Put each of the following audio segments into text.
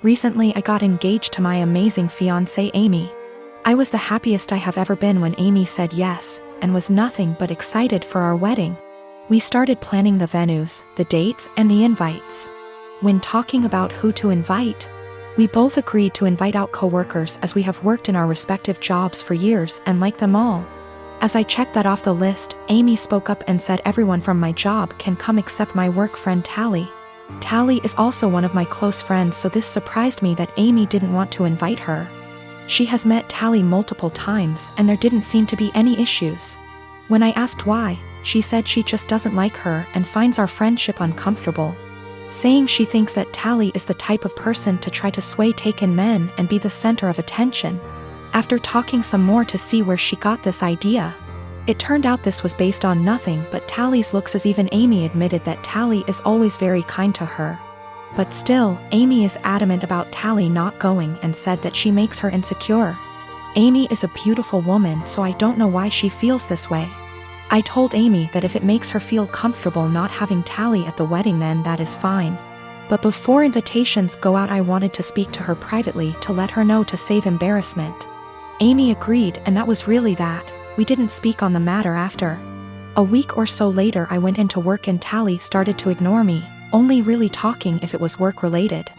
Recently I got engaged to my amazing fiancée Amy. I was the happiest I have ever been when Amy said yes, and was nothing but excited for our wedding. We started planning the venues, the dates, and the invites. When talking about who to invite, we both agreed to invite out coworkers as we have worked in our respective jobs for years and like them all. As I checked that off the list, Amy spoke up and said everyone from my job can come except my work friend Tally. Tally is also one of my close friends, so this surprised me that Amy didn't want to invite her. She has met Tally multiple times and there didn't seem to be any issues. When I asked why, she said she just doesn't like her and finds our friendship uncomfortable, saying she thinks that Tally is the type of person to try to sway taken men and be the center of attention. After talking some more to see where she got this idea, it turned out this was based on nothing but Tally's looks, as even Amy admitted that Tally is always very kind to her. But still, Amy is adamant about Tally not going and said that she makes her insecure. Amy is a beautiful woman, so I don't know why she feels this way. I told Amy that if it makes her feel comfortable not having Tally at the wedding, then that is fine. But before invitations go out, I wanted to speak to her privately to let her know to save embarrassment. Amy agreed, and that was really that. We didn't speak on the matter after. A week or so later I went into work and Tally started to ignore me, only really talking if it was work related.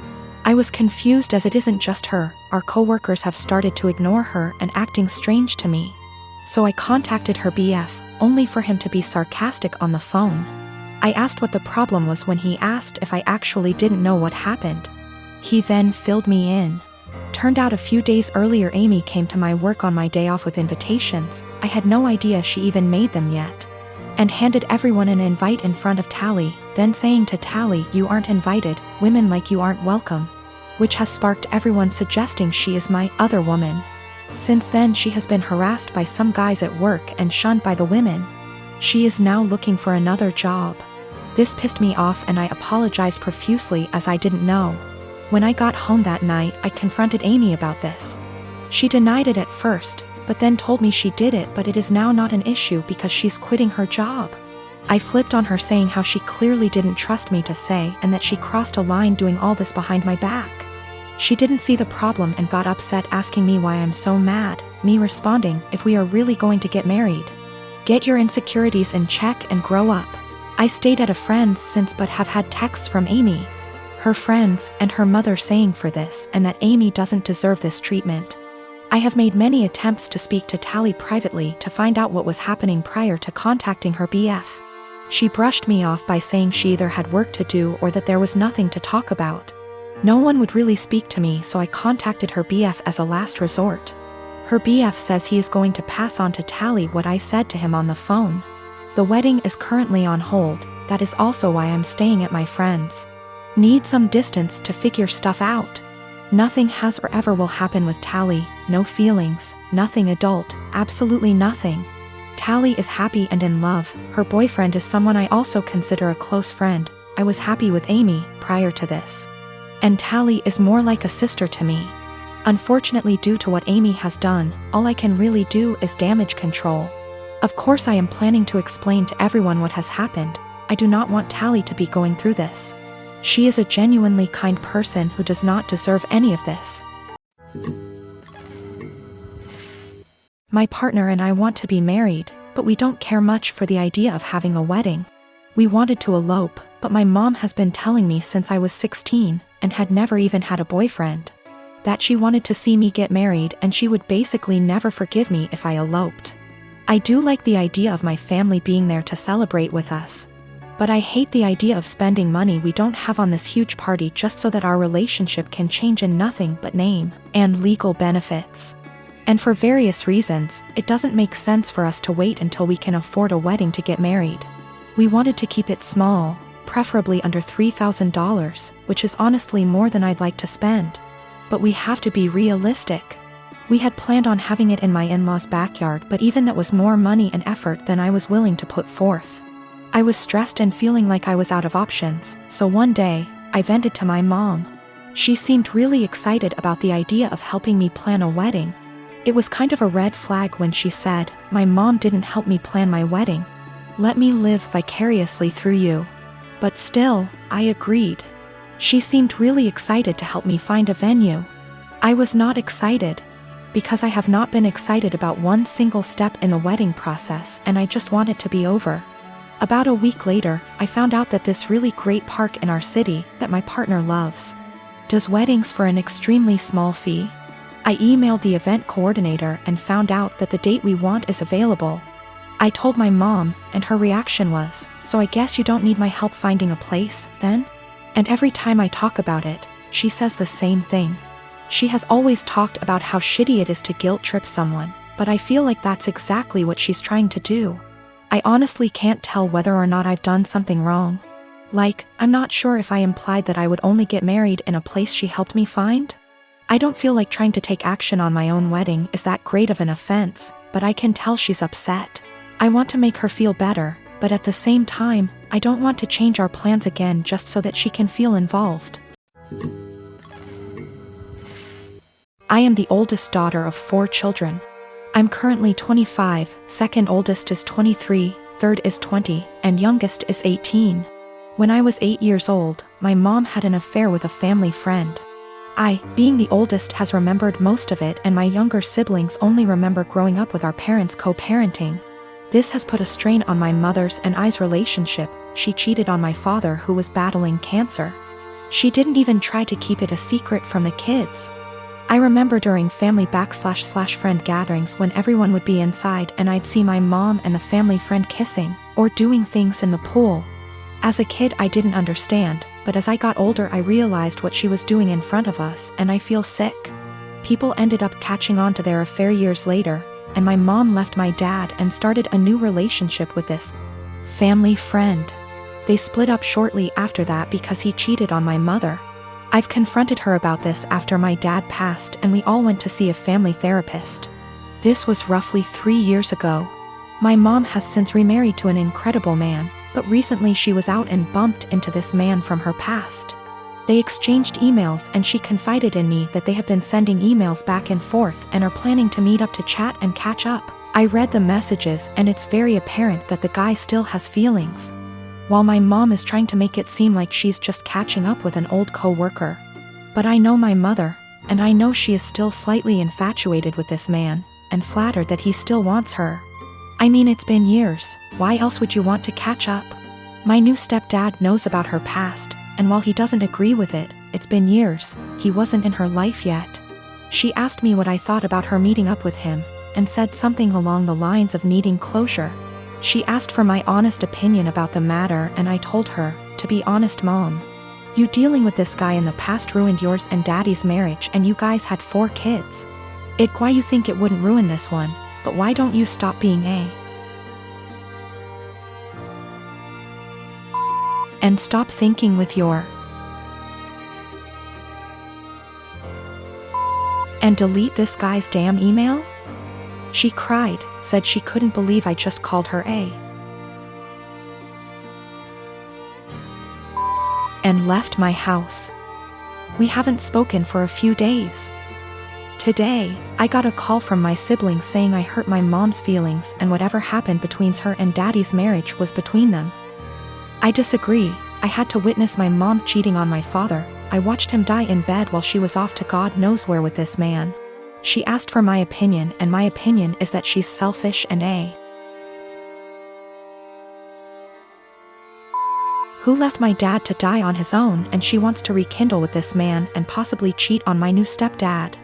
I was confused as it isn't just her, our coworkers have started to ignore her and acting strange to me. So I contacted her BF, only for him to be sarcastic on the phone. I asked what the problem was when he asked if I actually didn't know what happened. He then filled me in. Turned out a few days earlier Amy came to my work on my day off with invitations. I had no idea she even made them yet. And handed everyone an invite in front of Tally, then saying to Tally, "You aren't invited, women like you aren't welcome," which has sparked everyone suggesting she is my other woman. Since then she has been harassed by some guys at work and shunned by the women. She is now looking for another job. This pissed me off and I apologized profusely as I didn't know. When I got home that night, I confronted Amy about this. She denied it at first, but then told me she did it, but it is now not an issue because she's quitting her job. I flipped on her, saying how she clearly didn't trust me to say and that she crossed a line doing all this behind my back. She didn't see the problem and got upset, asking me why I'm so mad, me responding, "If we are really going to get married, get your insecurities in check and grow up." I stayed at a friend's since but have had texts from Amy, her friends, and her mother saying for this and that Amy doesn't deserve this treatment. I have made many attempts to speak to Tally privately to find out what was happening prior to contacting her BF. She brushed me off by saying she either had work to do or that there was nothing to talk about. No one would really speak to me, so I contacted her BF as a last resort. Her BF says he is going to pass on to Tally what I said to him on the phone. The wedding is currently on hold, that is also why I'm staying at my friend's. Need some distance to figure stuff out. Nothing has or ever will happen with Tally, no feelings, nothing adult, absolutely nothing. Tally is happy and in love, her boyfriend is someone I also consider a close friend. I was happy with Amy prior to this. And Tally is more like a sister to me. Unfortunately, due to what Amy has done, all I can really do is damage control. Of course I am planning to explain to everyone what has happened. I do not want Tally to be going through this. She is a genuinely kind person who does not deserve any of this. My partner and I want to be married, but we don't care much for the idea of having a wedding. We wanted to elope, but my mom has been telling me since I was 16, and had never even had a boyfriend, that she wanted to see me get married and she would basically never forgive me if I eloped. I do like the idea of my family being there to celebrate with us, but I hate the idea of spending money we don't have on this huge party just so that our relationship can change in nothing but name and legal benefits. And for various reasons, it doesn't make sense for us to wait until we can afford a wedding to get married. We wanted to keep it small, preferably under $3,000, which is honestly more than I'd like to spend. But we have to be realistic. We had planned on having it in my in-laws' backyard, but even that was more money and effort than I was willing to put forth. I was stressed and feeling like I was out of options, so one day, I vented to my mom. She seemed really excited about the idea of helping me plan a wedding. It was kind of a red flag when she said, "My mom didn't help me plan my wedding. Let me live vicariously through you." But still, I agreed. She seemed really excited to help me find a venue. I was not excited, because I have not been excited about one single step in the wedding process, and I just want it to be over. About a week later, I found out that this really great park in our city, that my partner loves, does weddings for an extremely small fee. I emailed the event coordinator and found out that the date we want is available. I told my mom, and her reaction was, "So I guess you don't need my help finding a place, then?" And every time I talk about it, she says the same thing. She has always talked about how shitty it is to guilt trip someone, but I feel like that's exactly what she's trying to do. I honestly can't tell whether or not I've done something wrong. Like, I'm not sure if I implied that I would only get married in a place she helped me find. I don't feel like trying to take action on my own wedding is that great of an offense, but I can tell she's upset. I want to make her feel better, but at the same time, I don't want to change our plans again just so that she can feel involved. I am the oldest daughter of 4 children. I'm currently 25, second oldest is 23, third is 20, and youngest is 18. When I was 8 years old, my mom had an affair with a family friend. I, being the oldest, has remembered most of it, and my younger siblings only remember growing up with our parents co-parenting. This has put a strain on my mother's and I's relationship. She cheated on my father, who was battling cancer. She didn't even try to keep it a secret from the kids. I remember during family / friend gatherings when everyone would be inside and I'd see my mom and the family friend kissing, or doing things in the pool. As a kid I didn't understand, but as I got older I realized what she was doing in front of us, and I feel sick. People ended up catching on to their affair years later, and my mom left my dad and started a new relationship with this family friend. They split up shortly after that because he cheated on my mother. I've confronted her about this after my dad passed, and we all went to see a family therapist. This was roughly 3 years ago. My mom has since remarried to an incredible man, but recently she was out and bumped into this man from her past. They exchanged emails and she confided in me that they have been sending emails back and forth and are planning to meet up to chat and catch up. I read the messages and it's very apparent that the guy still has feelings. While my mom is trying to make it seem like she's just catching up with an old co-worker. But I know my mother, and I know she is still slightly infatuated with this man, and flattered that he still wants her. I mean, it's been years, why else would you want to catch up? My new stepdad knows about her past, and while he doesn't agree with it, it's been years, he wasn't in her life yet. She asked me what I thought about her meeting up with him, and said something along the lines of needing closure. She asked for my honest opinion about the matter, and I told her, to be honest Mom, you dealing with this guy in the past ruined yours and Daddy's marriage, and you guys had 4 kids. Why you think it wouldn't ruin this one, but why don't you stop being and stop thinking with your and delete this guy's damn email? She cried, said she couldn't believe I just called her and left my house. We haven't spoken for a few days. Today, I got a call from my siblings saying I hurt my mom's feelings and whatever happened between her and Daddy's marriage was between them. I disagree. I had to witness my mom cheating on my father. I watched him die in bed while she was off to God knows where with this man. She asked for my opinion, and my opinion is that she's selfish and who left my dad to die on his own, and she wants to rekindle with this man and possibly cheat on my new stepdad.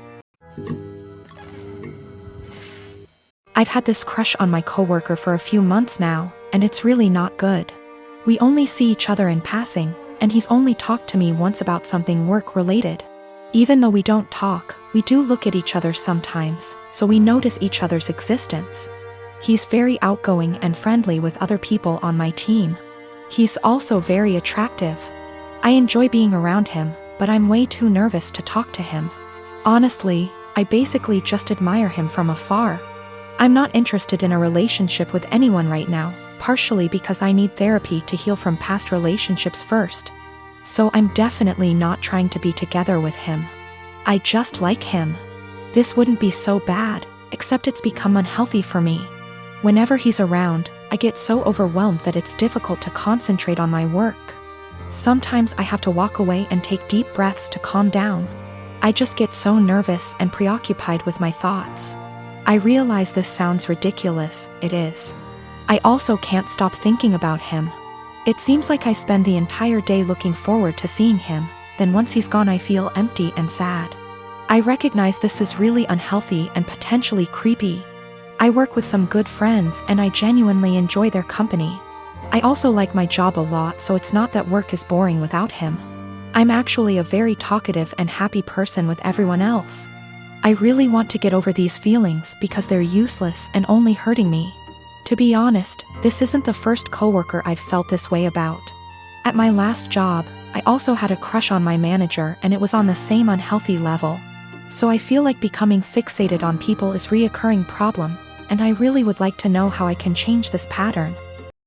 I've had this crush on my coworker for a few months now, and it's really not good. We only see each other in passing, and he's only talked to me once about something work-related. Even though we don't talk, we do look at each other sometimes, so we notice each other's existence. He's very outgoing and friendly with other people on my team. He's also very attractive. I enjoy being around him, but I'm way too nervous to talk to him. Honestly, I basically just admire him from afar. I'm not interested in a relationship with anyone right now, partially because I need therapy to heal from past relationships first. So I'm definitely not trying to be together with him. I just like him. This wouldn't be so bad, except it's become unhealthy for me. Whenever he's around, I get so overwhelmed that it's difficult to concentrate on my work. Sometimes I have to walk away and take deep breaths to calm down. I just get so nervous and preoccupied with my thoughts. I realize this sounds ridiculous, it is. I also can't stop thinking about him. It seems like I spend the entire day looking forward to seeing him, then once he's gone I feel empty and sad. I recognize this is really unhealthy and potentially creepy. I work with some good friends and I genuinely enjoy their company. I also like my job a lot, so it's not that work is boring without him. I'm actually a very talkative and happy person with everyone else. I really want to get over these feelings because they're useless and only hurting me. To be honest, this isn't the first coworker I've felt this way about. At my last job, I also had a crush on my manager and it was on the same unhealthy level. So I feel like becoming fixated on people is a reoccurring problem, and I really would like to know how I can change this pattern.